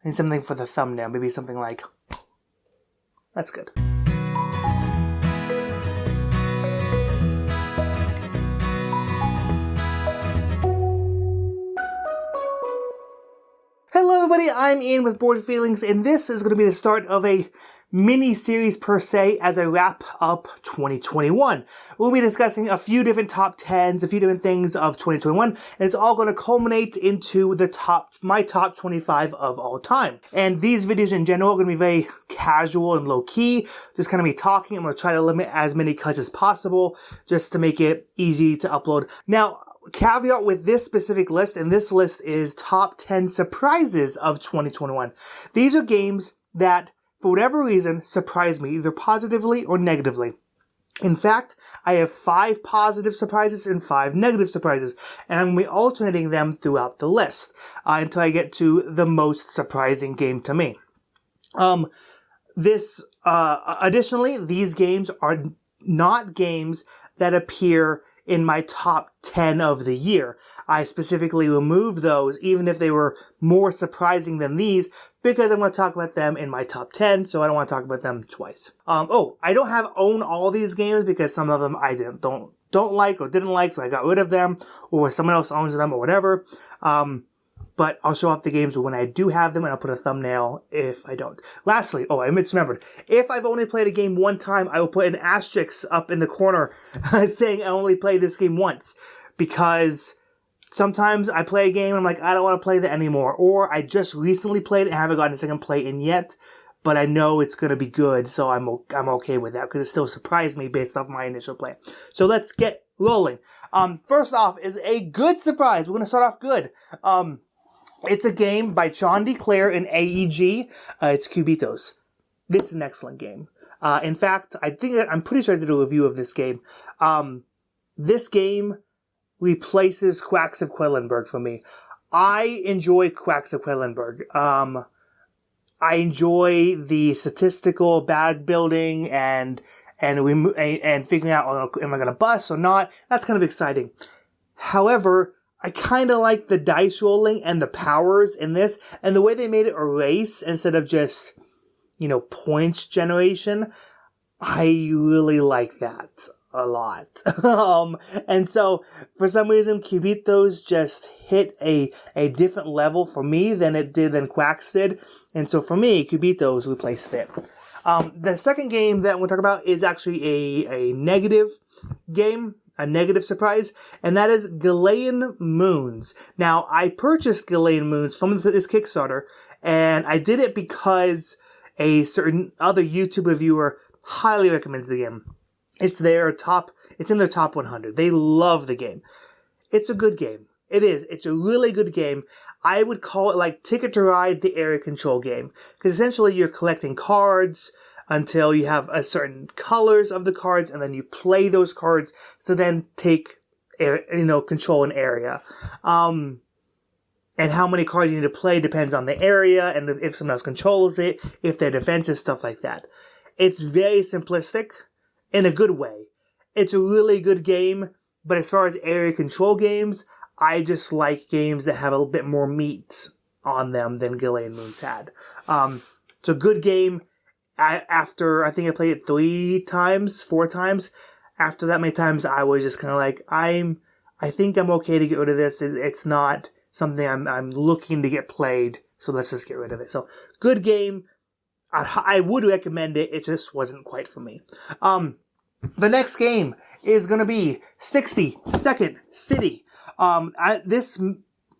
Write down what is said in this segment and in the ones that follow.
I need something for the thumbnail. Maybe something like... That's good. Hello everybody, I'm Ian with Bored Feelings, and this is going to be the start of a mini-series per se as I wrap up 2021. We'll be discussing a few different top 10s, a few different things of 2021, and it's all going to culminate into my top 25 of all time. And these videos in general are going to be very casual and low-key, just kind of me talking. I'm going to try to limit as many cuts as possible, just to make it easy to upload. Now, caveat with this specific list, and this list is top 10 surprises of 2021. These are games that, for whatever reason, surprised me, either positively or negatively. In fact, I have 5 positive surprises and 5 negative surprises, and I'm going to be alternating them throughout the list until I get to the most surprising game to me. Additionally, these games are not games that appear in my top 10 of the year. I specifically removed those, even if they were more surprising than these, because I'm going to talk about them in my top 10, so I don't want to talk about them twice. I don't own all these games because some of them I don't like or didn't like, so I got rid of them, or someone else owns them or whatever. But I'll show off the games when I do have them, and I'll put a thumbnail if I don't. Lastly, I misremembered. If I've only played a game one time, I will put an asterisk up in the corner saying I only played this game once. Because sometimes I play a game and I'm like, I don't want to play that anymore. Or I just recently played it and haven't gotten a second play in yet, but I know it's going to be good, so I'm okay with that because it still surprised me based off my initial play. So let's get rolling. First off is a good surprise. We're going to start off good. It's a game by Sean DeClaire and AEG. It's Cubitos. This is an excellent game. In fact, I'm pretty sure I did a review of this game. This game replaces Quacks of Quedlinburg for me. I enjoy Quacks of Quedlinburg. I enjoy the statistical bag building and figuring out, am I going to bust or not? That's kind of exciting. However, I kind of like the dice rolling and the powers in this, and the way they made it a race instead of just, points generation. I really like that a lot. And so, for some reason, Cubitos just hit a different level for me than Quacks did, and so for me, Cubitos replaced it. The second game that we'll talk about is actually a negative game. A negative surprise, and that is Galilean Moons. Now, I purchased Galilean Moons from this Kickstarter, and I did it because a certain other YouTube reviewer highly recommends the game. It's in their top 100. They love the game. It's a good game. It is. It's a really good game. I would call it like Ticket to Ride, the area control game, because essentially you're collecting cards until you have a certain colors of the cards, and then you play those cards to then take, control an area. And how many cards you need to play depends on the area, and if someone else controls it, if they're defensive, stuff like that. It's very simplistic in a good way. It's a really good game, but as far as area control games, I just like games that have a little bit more meat on them than Galilean Moons had. It's a good game. After, I think I played it 4 times. After that many times, I was just kind of like, I think I'm okay to get rid of this. It's not something I'm looking to get played, so let's just get rid of it. So, good game. I would recommend it. It just wasn't quite for me. The next game is going to be 60 Second City. This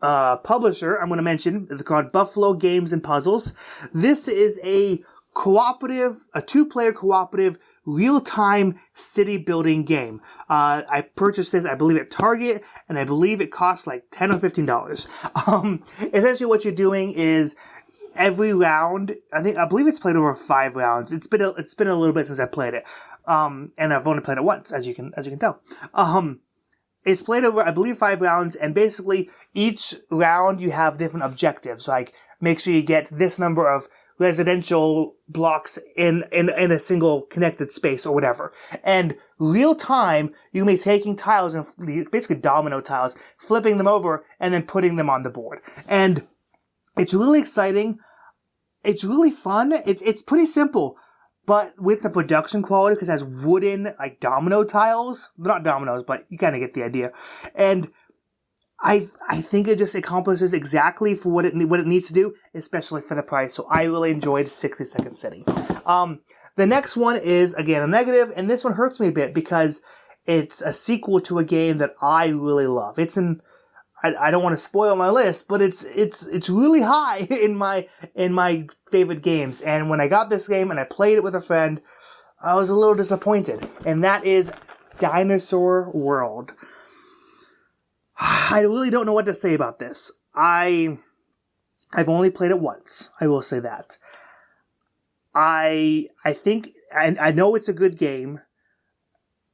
publisher, I'm going to mention, is called Buffalo Games and Puzzles. This is a 2-player cooperative, real-time city building game. I purchased this, I believe, at Target, and I believe it costs like $10 or $15. Essentially what you're doing is every round, I believe it's played over 5 rounds. It's been a little bit since I played it. And I've only played it once, as you can tell. It's played over, I believe, 5 rounds, and basically each round you have different objectives, like make sure you get this number of residential blocks in a single connected space or whatever. And real time, you may be taking tiles and basically domino tiles, flipping them over and then putting them on the board. And it's really exciting. It's really fun. It's pretty simple, but with the production quality, because it has wooden, like, domino tiles. Not dominoes, but you kind of get the idea. And I think it just accomplishes exactly for what it needs to do, especially for the price. So I really enjoyed 60 Second City. The next one is, again, a negative, and this one hurts me a bit because it's a sequel to a game that I really love. It's I don't want to spoil my list, but it's really high in my favorite games. And when I got this game and I played it with a friend, I was a little disappointed. And that is Dinosaur World. I really don't know what to say about this. I've only played it once. I will say that. I think I know it's a good game.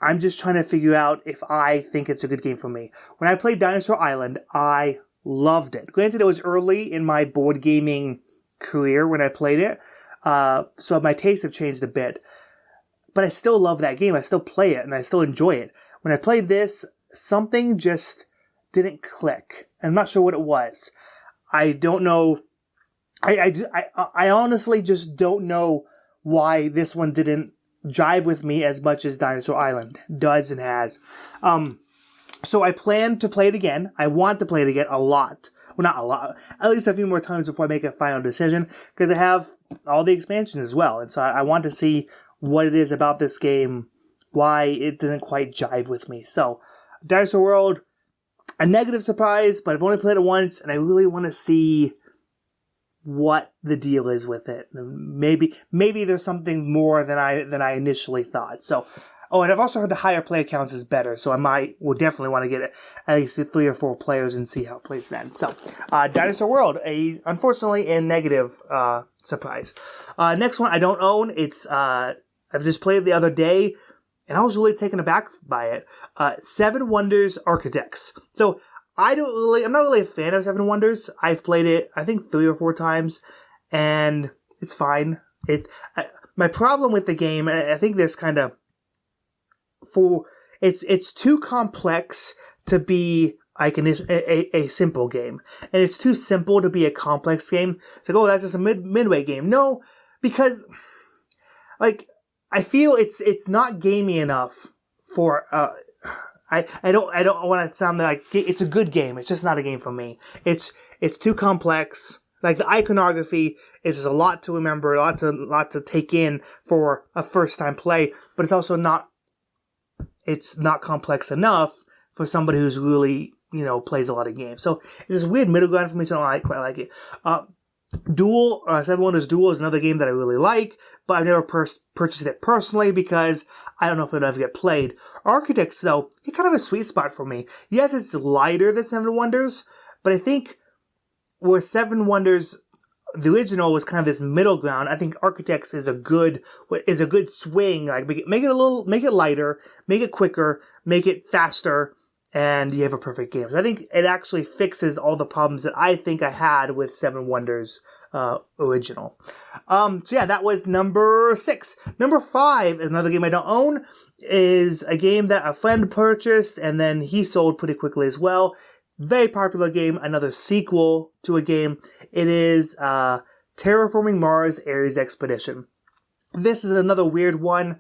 I'm just trying to figure out if I think it's a good game for me. When I played Dinosaur Island, I loved it. Granted, it was early in my board gaming career when I played it, so my tastes have changed a bit. But I still love that game. I still play it, and I still enjoy it. When I played this, something just didn't click. I'm not sure what it was. I don't know. I honestly just don't know why this one didn't jive with me as much as Dinosaur Island does and has. So I plan to play it again. I want to play it again a lot. Well, not a lot. At least a few more times before I make a final decision, because I have all the expansions as well. And so I want to see what it is about this game, why it doesn't quite jive with me. So, Dinosaur World, a negative surprise, but I've only played it once, and I really want to see what the deal is with it. Maybe there's something more than I initially thought. So, and I've also heard the higher player counts is better, so will definitely want to get it at least 3 or 4 players and see how it plays then. So, Dinosaur World, unfortunately a negative surprise. Next one I don't own. It's I've just played it the other day, and I was really taken aback by it. Seven Wonders Architects. So I'm not really a fan of Seven Wonders. I've played it, I think, 3 or 4 times, and it's fine. My problem with the game, I think this kind of, it's too complex to be like a simple game, and it's too simple to be a complex game. It's like, that's just a midway game. No, because I feel it's not gamey enough for I don't want to sound like it's a good game. It's just not a game for me. It's too complex. Like, the iconography is just a lot to remember, a lot to take in for a first time play, but it's also not complex enough for somebody who's really, plays a lot of games. So it's this weird middle ground for me, so I don't quite like it. Seven Wonders Duel is another game that I really like, but I've never purchased it personally because I don't know if it'll ever get played. Architects, though, it's kind of a sweet spot for me. Yes, it's lighter than Seven Wonders, but I think where Seven Wonders, the original, was kind of this middle ground, I think Architects is a good swing. Like, make it lighter, make it quicker, make it faster, and you have a perfect game. So I think it actually fixes all the problems that I think I had with Seven Wonders original. So yeah, that was number 6. Number 5 is another game I don't own. Is a game that a friend purchased and then he sold pretty quickly as well. Very popular game, another sequel to a game. It is Terraforming Mars Ares Expedition. This is another weird one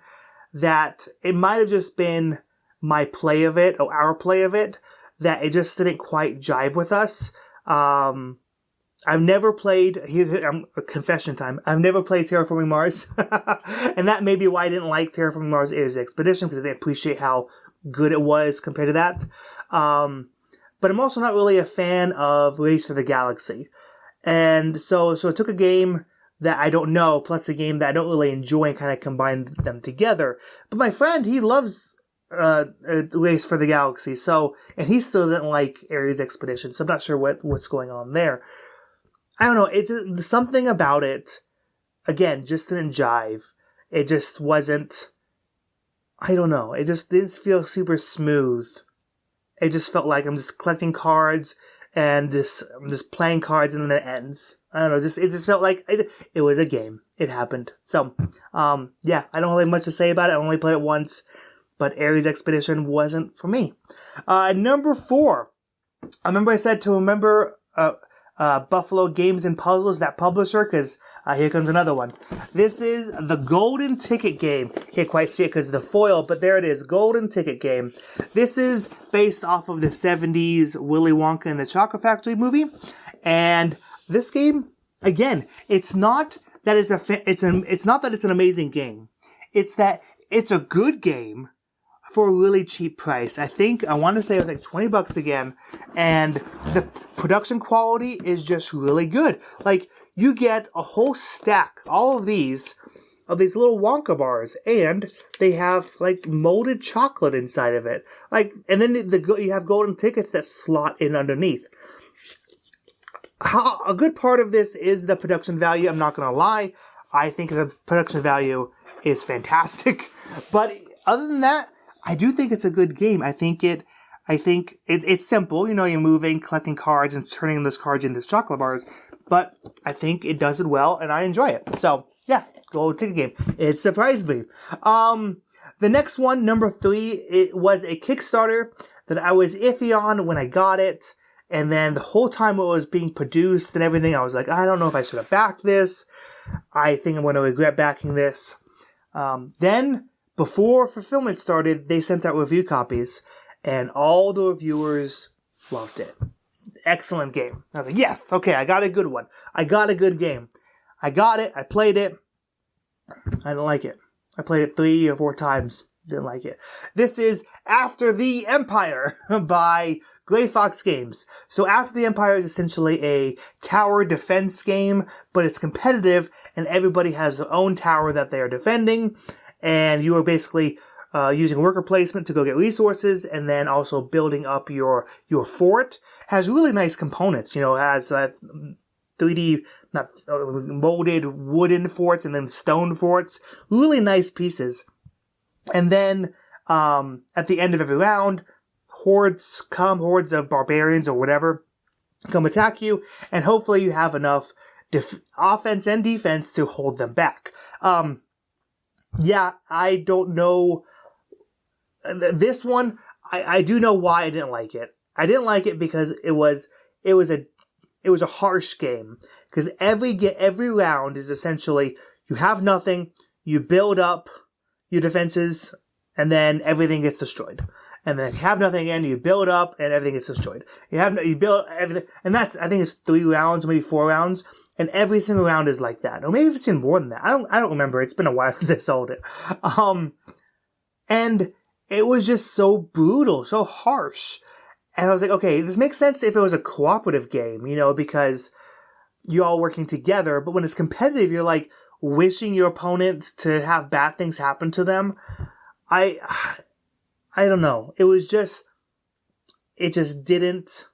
that it might have just been my play of it, or our play of it, that it just didn't quite jive with us. I've never played, confession time, I've never played Terraforming Mars, and that may be why I didn't like Terraforming Mars Ares Expedition, because I didn't appreciate how good it was compared to that. But I'm also not really a fan of Race for the Galaxy. And so it took a game that I don't know, plus a game that I don't really enjoy, and kind of combined them together. But my friend, he loves Race for the Galaxy, and he still didn't like Ares Expedition, so I'm not sure what's going on there. I don't know, it's something about it, again, just didn't jive. It just wasn't, I don't know, it just didn't feel super smooth. It just felt like I'm just collecting cards, and I'm just playing cards, and then it ends. I don't know, it just felt like it was a game. It happened. So, yeah, I don't really have much to say about it. I only played it once. But Ares Expedition wasn't for me. Number 4. I remember I said to remember Buffalo Games and Puzzles, that publisher, because here comes another one. This is the Golden Ticket Game. Can't quite see it because of the foil, but there it is, Golden Ticket Game. This is based off of the 70s Willy Wonka and the Chocolate Factory movie, and this game, again, it's not that it's not that it's an amazing game. It's that it's a good game for a really cheap price. I want to say it was like $20 again, and the production quality is just really good. Like, you get a whole stack, all of these little Wonka bars, and they have like molded chocolate inside of it. Like, and then you have golden tickets that slot in underneath. A good part of this is the production value. I'm not gonna lie. I think the production value is fantastic. But other than that, I do think it's a good game. I think it's simple. You know, you're moving, collecting cards, and turning those cards into chocolate bars. But I think it does it well, and I enjoy it. So, yeah, Golden Ticket Game. It surprised me. The next one, number 3, it was a Kickstarter that I was iffy on when I got it. And then the whole time it was being produced and everything, I was like, I don't know if I should have backed this. I think I'm going to regret backing this. Then, before fulfillment started, they sent out review copies, and all the reviewers loved it. Excellent game. I was like, yes, okay, I got a good one. I got a good game. I got it. I played it. I didn't like it. I played it 3 or 4 times. Didn't like it. This is After the Empire by Gray Fox Games. So After the Empire is essentially a tower defense game, but it's competitive, and everybody has their own tower that they are defending. And you are basically using worker placement to go get resources, and then also building up your fort. Has really nice components. You know, it has 3D, molded wooden forts and then stone forts. Really nice pieces. And then at the end of every round, hordes of barbarians or whatever come attack you, and hopefully you have enough offense and defense to hold them back. Yeah, I don't know. This one, I do know why I didn't like it. I didn't like it because it was a harsh game. Because every round is essentially, you have nothing, you build up your defenses, and then everything gets destroyed. And then you have nothing again, you build up, and everything gets destroyed. You build everything, and that's, I think it's 3 rounds, maybe 4 rounds. And every single round is like that. Or maybe it's even more than that. I don't remember. It's been a while since I sold it. And it was just so brutal, so harsh. And I was like, okay, this makes sense if it was a cooperative game, you know, because you're all working together. But when it's competitive, you're like wishing your opponent to have bad things happen to them. I don't know. It just didn't.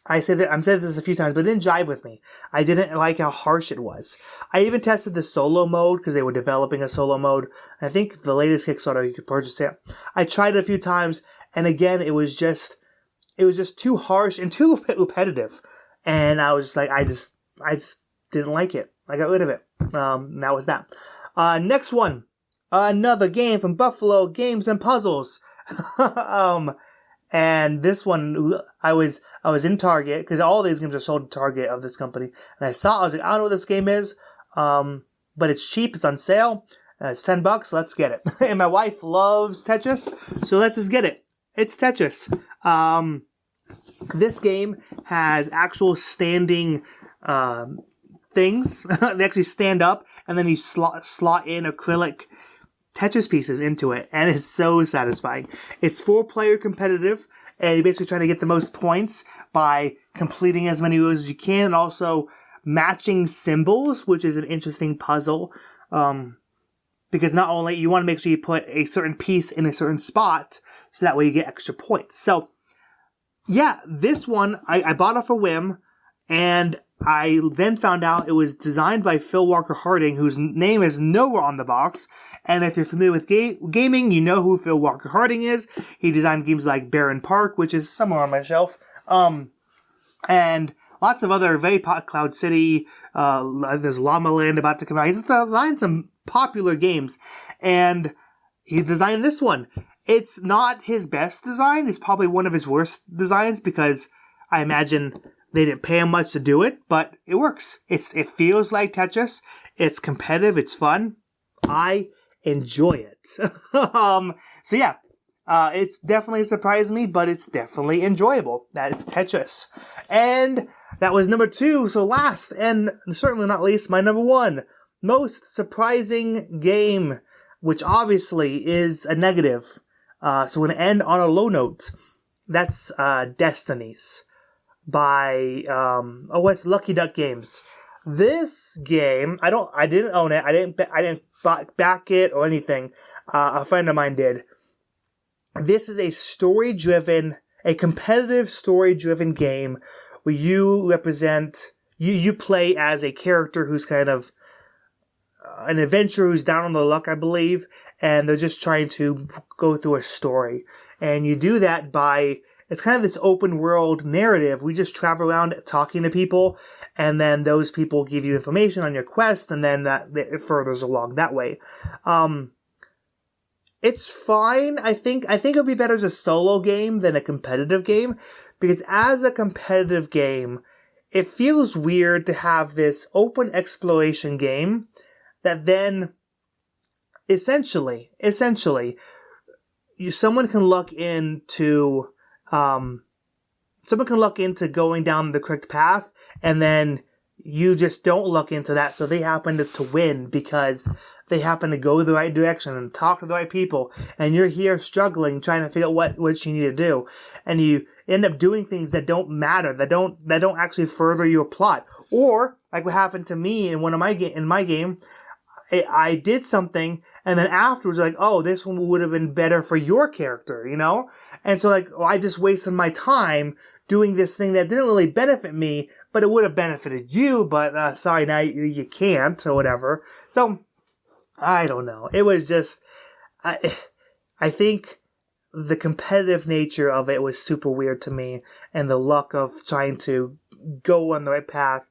I've said this a few times, but it didn't jive with me. I didn't like how harsh it was. I even tested the solo mode because they were developing a solo mode. I think the latest Kickstarter you could purchase it. I tried it a few times, and again, it was just too harsh and too repetitive. And I was just like, I just didn't like it. I got rid of it. And that was that. Next one, another game from Buffalo Games and Puzzles. And this one, I was in Target, because all these games are sold at Target of this company. And I was like, I don't know what this game is, but it's cheap, it's on sale, it's $10, let's get it. And my wife loves Tetris, so let's just get it. It's Tetris. This game has actual standing, things. They actually stand up, and then you slot in acrylic Tetris pieces into it, and it's so satisfying. It's 4-player competitive, and you're basically trying to get the most points by completing as many rows as you can, and also matching symbols, which is an interesting puzzle, because not only you want to make sure you put a certain piece in a certain spot, so that way you get extra points. So, yeah, this one, I bought off a whim, and I then found out it was designed by Phil Walker Harding, whose name is nowhere on the box. And if you're familiar with gaming, you know who Phil Walker Harding is. He designed games like Baron Park, which is somewhere on my shelf. And lots of other Cloud City. There's Llama Land about to come out. He's designed some popular games. And he designed this one. It's not his best design. It's probably one of his worst designs because I imagine They didn't pay him much to do it, but it works. It feels like Tetris. It's competitive. It's fun. I enjoy it. So yeah, it's definitely surprised me, but it's definitely enjoyable. That is Tetris. And that was number 2. So last, and certainly not least, my number 1 most surprising game, which obviously is a negative. So we're going to end on a low note. That's Destinies by it's Lucky Duck Games. This game, I didn't own it. I didn't back it or anything. A friend of mine did. This is a competitive story-driven game where you represent, you play as a character who's kind of an adventurer who's down on the luck, I believe, and they're just trying to go through a story. And you do that by, it's kind of this open world narrative. We just travel around talking to people, and then those people give you information on your quest, and then it furthers along that way. It's fine. I think it'll be better as a solo game than a competitive game, because as a competitive game, it feels weird to have this open exploration game that then essentially someone can luck into going down the correct path, and then you just don't luck into that, so they happen to win because they happen to go the right direction and talk to the right people, and you're here struggling, trying to figure out what you need to do, and you end up doing things that don't matter, that don't actually further your plot. Or, like what happened to me in my game, I did something, and then afterwards, like, oh, this one would have been better for your character, you know? And so, like, I just wasted my time doing this thing that didn't really benefit me, but it would have benefited you, but, sorry, now you can't, or whatever. So, I don't know. It was just, I think the competitive nature of it was super weird to me, and the luck of trying to go on the right path.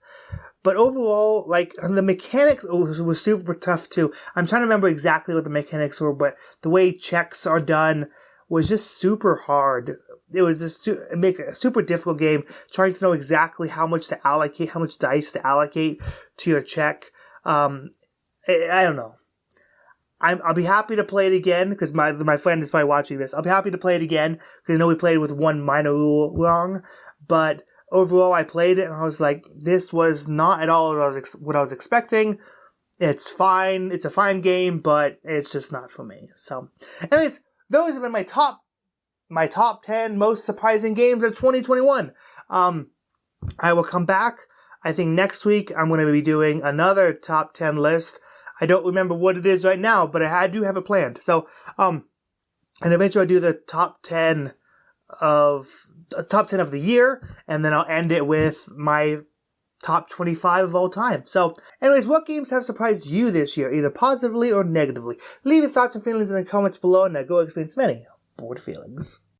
But overall, like, the mechanics was super tough too. I'm trying to remember exactly what the mechanics were, but the way checks are done was just super hard. It was just make a super difficult game, trying to know exactly how much to allocate, how much dice to allocate to your check. I don't know. I'll be happy to play it again, because my friend is probably watching this. I'll be happy to play it again, because I know we played it with one minor rule wrong, but overall, I played it and I was like, this was not at all what I was expecting. It's fine. It's a fine game, but it's just not for me. So, anyways, those have been my top 10 most surprising games of 2021. I will come back. I think next week I'm going to be doing another top 10 list. I don't remember what it is right now, but I do have it planned. So, and eventually I'll do the top 10 of the year, and then I'll end it with my top 25 of all time. So, anyways, what games have surprised you this year, either positively or negatively? Leave your thoughts and feelings in the comments below, and now go experience many bored feelings.